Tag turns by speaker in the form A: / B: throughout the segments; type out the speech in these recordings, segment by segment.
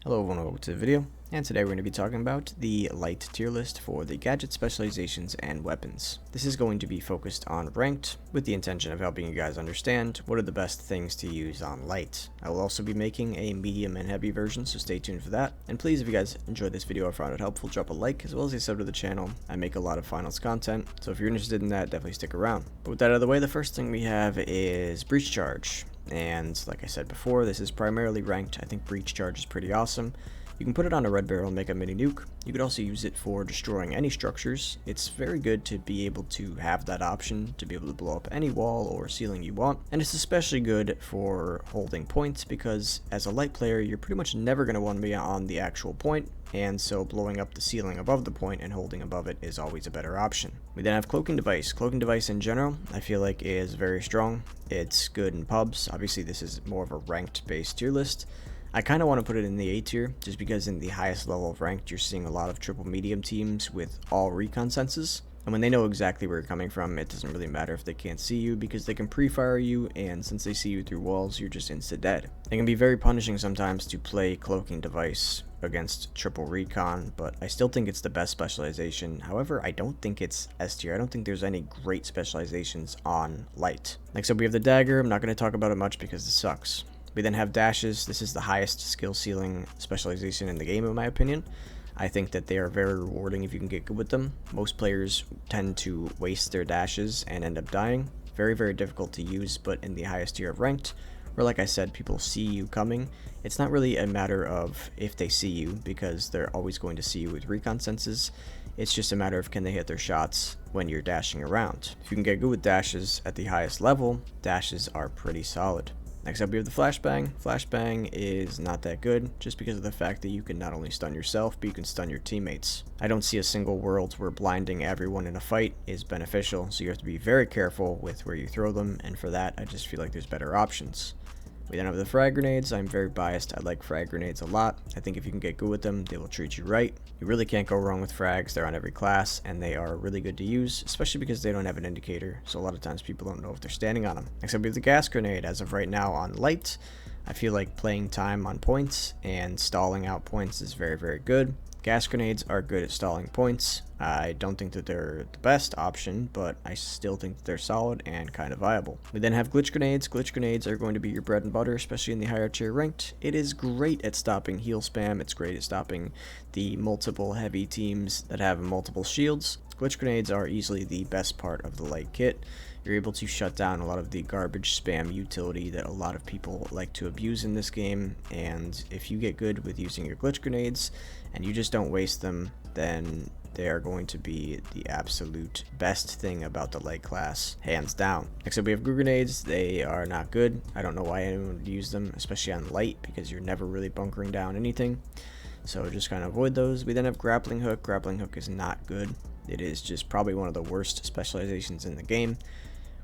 A: Hello everyone, welcome to the video, and today we're going to be talking about the light tier list for the gadget specializations and weapons. This is going to be focused on ranked, with the intention of helping you guys understand what are the best things to use on light. I will also be making a medium and heavy version, so stay tuned for that. And please, if you guys enjoyed this video or found it helpful, drop a like as well as a sub to the channel. I make a lot of finals content, so if you're interested in that, definitely stick around. But with that out of the way, the first thing we have is breach charge. And like I said before, this is primarily ranked. I think breach charge is pretty awesome. You can put it on a red barrel and make a mini nuke. You could also use it for destroying any structures. It's very good to be able to have that option, to be able to blow up any wall or ceiling you want. And it's especially good for holding points because as a light player, you're pretty much never going to want to be on the actual point. And so blowing up the ceiling above the point and holding above it is always a better option. We then have cloaking device. Cloaking device in general, I feel like is very strong. It's good in pubs. Obviously this is more of a ranked based tier list. I kind of want to put it in the A tier just because in the highest level of ranked you're seeing a lot of triple medium teams with all recon senses. And when they know exactly where you're coming from, it doesn't really matter if they can't see you because they can pre-fire you, and since they see you through walls, you're just insta-dead. It can be very punishing sometimes to play cloaking device against triple recon, but I still think it's the best specialization. However, I don't think it's S tier. I don't think there's any great specializations on light. Next up we have the dagger. I'm not going to talk about it much because it sucks. We then have dashes. This is the highest skill ceiling specialization in the game in my opinion. I think that they are very rewarding if you can get good with them. Most players tend to waste their dashes and end up dying. Very, very difficult to use, but in the highest tier of ranked, where like I said, people see you coming, it's not really a matter of if they see you, because they're always going to see you with recon senses. It's just a matter of can they hit their shots when you're dashing around. If you can get good with dashes at the highest level, dashes are pretty solid. Next up we have the flashbang. Flashbang is not that good just because of the fact that you can not only stun yourself, but you can stun your teammates. I don't see a single world where blinding everyone in a fight is beneficial, so you have to be very careful with where you throw them, and for that I just feel like there's better options. We then have the frag grenades. I'm very biased. I like frag grenades a lot. I think if you can get good with them, they will treat you right. You really can't go wrong with frags. They're on every class, and they are really good to use, especially because they don't have an indicator, so a lot of times people don't know if they're standing on them. Next up we have the gas grenade. As of right now on light, I feel like playing time on points and stalling out points is very, very good. Gas grenades are good at stalling points. I don't think that they're the best option, but I still think that they're solid and kind of viable. We then have glitch grenades. Glitch grenades are going to be your bread and butter, especially in the higher tier ranked. It is great at stopping heal spam. It's great at stopping the multiple heavy teams that have multiple shields. Glitch grenades are easily the best part of the light kit. You're able to shut down a lot of the garbage spam utility that a lot of people like to abuse in this game, and if you get good with using your glitch grenades and you just don't waste them, then they are going to be the absolute best thing about the light class, hands down. Next up we have glue grenades. They are not good. I don't know why anyone would use them, especially on light, because you're never really bunkering down anything, so just kind of avoid those. We then have grappling hook. Grappling hook is not good. It is just probably one of the worst specializations in the game.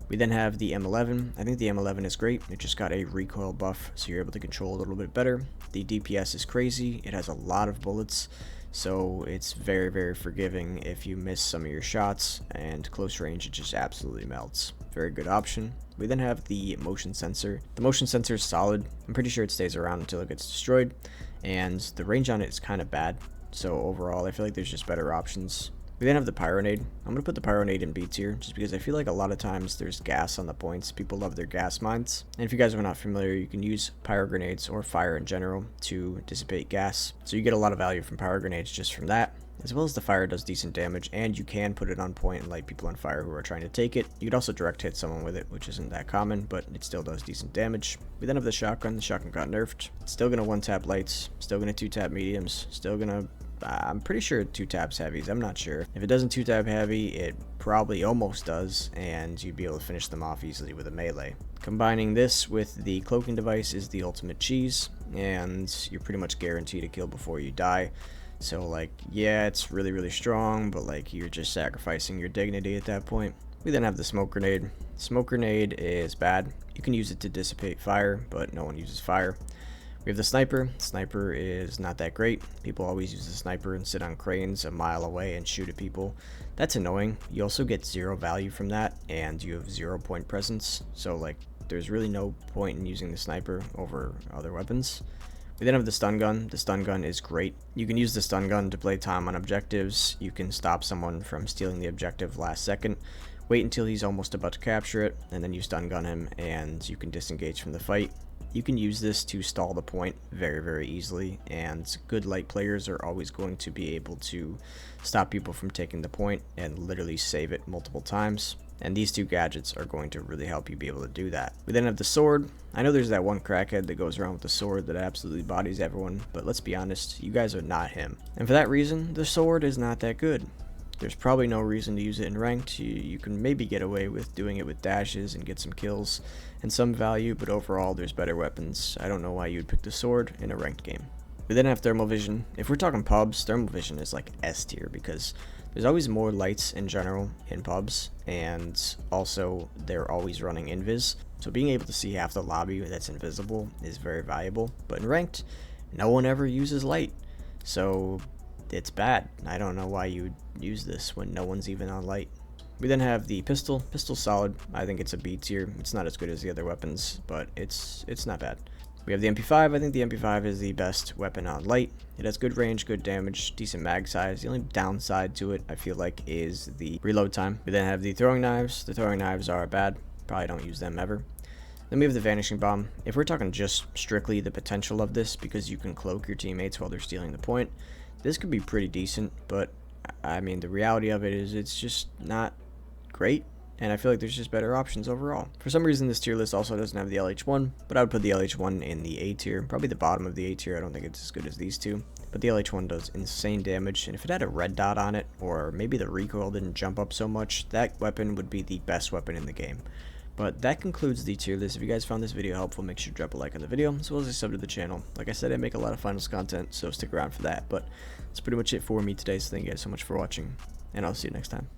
A: We then have the M11. I think the M11 is great. It just got a recoil buff, so you're able to control a little bit better. The DPS is crazy. It has a lot of bullets, so it's very, very forgiving if you miss some of your shots, and close range it just absolutely melts. Very good option. We then have the motion sensor. The motion sensor is solid. I'm pretty sure it stays around until it gets destroyed, and the range on it is kind of bad, so overall I feel like there's just better options. We then have the pyronade. I'm going to put the pyronade in B tier just because I feel like a lot of times there's gas on the points. People love their gas mines. And if you guys are not familiar, you can use pyro grenades or fire in general to dissipate gas. So you get a lot of value from pyro grenades just from that. As well as the fire does decent damage, and you can put it on point and light people on fire who are trying to take it. You could also direct hit someone with it, which isn't that common, but it still does decent damage. We then have the shotgun. The shotgun got nerfed. It's still going to one-tap lights, still going to two-tap mediums, still going to I'm pretty sure it 2-taps heavies. I'm not sure. If it doesn't 2-tap heavy, it probably almost does, and you'd be able to finish them off easily with a melee. Combining this with the cloaking device is the ultimate cheese, and you're pretty much guaranteed to kill before you die. So like, yeah, it's really, really strong, but like you're just sacrificing your dignity at that point. We then have the smoke grenade. Smoke grenade is bad. You can use it to dissipate fire, but no one uses fire. We have the sniper. Sniper is not that great. People always use the sniper and sit on cranes a mile away and shoot at people. That's annoying. You also get 0 value from that, and you have 0 point presence. So like, there's really no point in using the sniper over other weapons. We then have the stun gun. The stun gun is great. You can use the stun gun to play time on objectives. You can stop someone from stealing the objective last second, wait until he's almost about to capture it, and then you stun gun him and you can disengage from the fight. You can use this to stall the point very, very easily, and good light players are always going to be able to stop people from taking the point and literally save it multiple times. And these two gadgets are going to really help you be able to do that. We then have the sword. I know there's that one crackhead that goes around with the sword that absolutely bodies everyone, but let's be honest, you guys are not him. And for that reason, the sword is not that good. There's probably no reason to use it in ranked. You can maybe get away with doing it with dashes and get some kills and some value, but overall there's better weapons. I don't know why you would pick the sword in a ranked game. We then have thermal vision. If we're talking pubs, thermal vision is like S tier because there's always more lights in general in pubs, and also they're always running invis. So being able to see half the lobby that's invisible is very valuable. But in ranked, no one ever uses light. So it's bad. I don't know why you would use this when no one's even on light. We then have the pistol. Pistol's solid. I think it's a B tier. It's not as good as the other weapons, but it's not bad. We have the MP5. I think the MP5 is the best weapon on light. It has good range, good damage, decent mag size. The only downside to it, I feel like, is the reload time. We then have the throwing knives. The throwing knives are bad. Probably don't use them ever. Then we have the vanishing bomb. If we're talking just strictly the potential of this, because you can cloak your teammates while they're stealing the point, this could be pretty decent, but I mean, the reality of it is it's just not great, and I feel like there's just better options overall. For some reason, this tier list also doesn't have the LH1, but I would put the LH1 in the A tier, probably the bottom of the A tier. I don't think it's as good as these two, but the LH1 does insane damage, and if it had a red dot on it, or maybe the recoil didn't jump up so much, that weapon would be the best weapon in the game. But that concludes the tier list. If you guys found this video helpful, make sure to drop a like on the video, as well as a sub to the channel. Like I said, I make a lot of finals content, so stick around for that. But that's pretty much it for me today, so thank you guys so much for watching, and I'll see you next time.